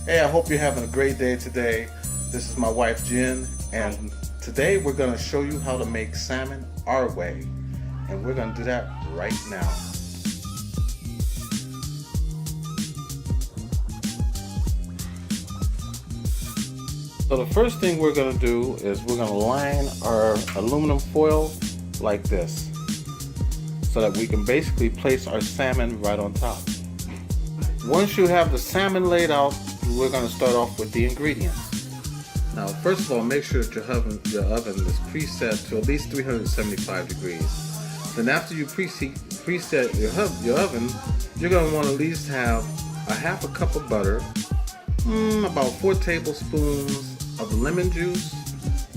Hey, I hope you're having a great day today. This is my wife Jen, and today we're going to show you how to make salmon our way, and we're going to do that right now. So the first thing we're going to do is we're going to line our aluminum foil like this, so that we can basically place our salmon right on top. Once you have the salmon laid out, we're going to start off with the ingredients. Now, first of all, make sure that your oven is preset to at least 375 degrees. Then after you preset your oven, you're going to want to at least have a half a cup of butter, about 4 tablespoons of lemon juice,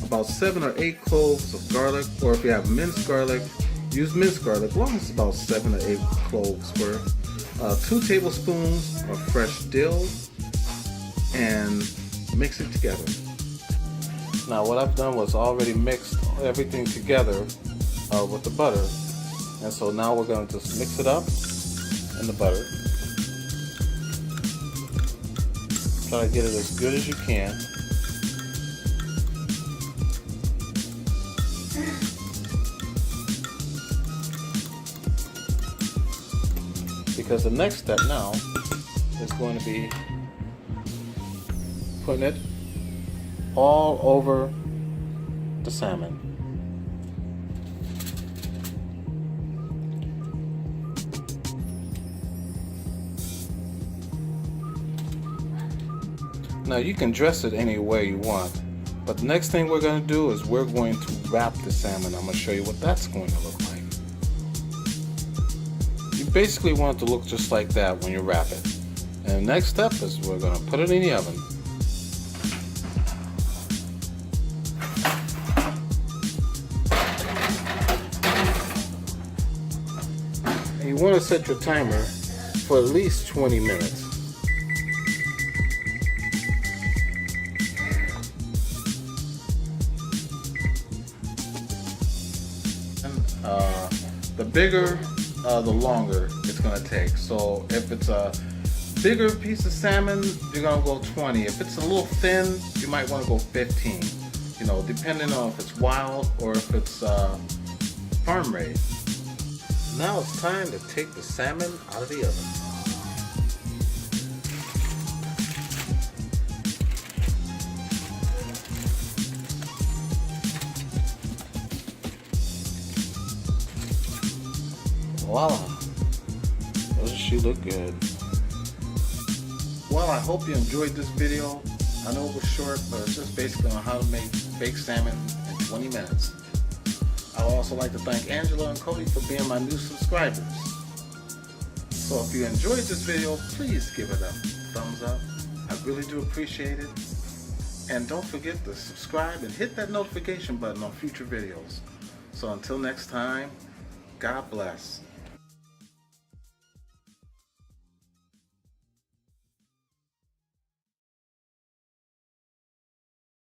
about 7 or 8 cloves of garlic, or if you have minced garlic, use minced garlic, as long as it's about 7 or 8 cloves worth, 2 tablespoons of fresh dill, and mix it together. Now what I've done was already mixed everything together with the butter, and so now we're going to just mix it up in the butter. Try to get it as good as you can. Because the next step now is going to be putting it all over the salmon. Now you can dress it any way you want, but the next thing we're going to do is we're going to wrap the salmon. I'm going to show you what that's going to look like. You basically want it to look just like that when you wrap it. And the next step is we're going to put it in the oven. And you want to set your timer for at least 20 minutes. The bigger, the longer it's going to take. So if it's a bigger piece of salmon, you're going to go 20. If it's a little thin, you might want to go 15. You know, depending on if it's wild or if it's farm raised. Now it's time to take the salmon out of the oven. Voila! Doesn't she look good? Well, I hope you enjoyed this video. I know it was short, but it's just basically on how to make baked salmon in 20 minutes. I would also like to thank Angela and Cody for being my new subscribers. So if you enjoyed this video, please give it a thumbs up. I really do appreciate it. And don't forget to subscribe and hit that notification button on future videos. So until next time, God bless.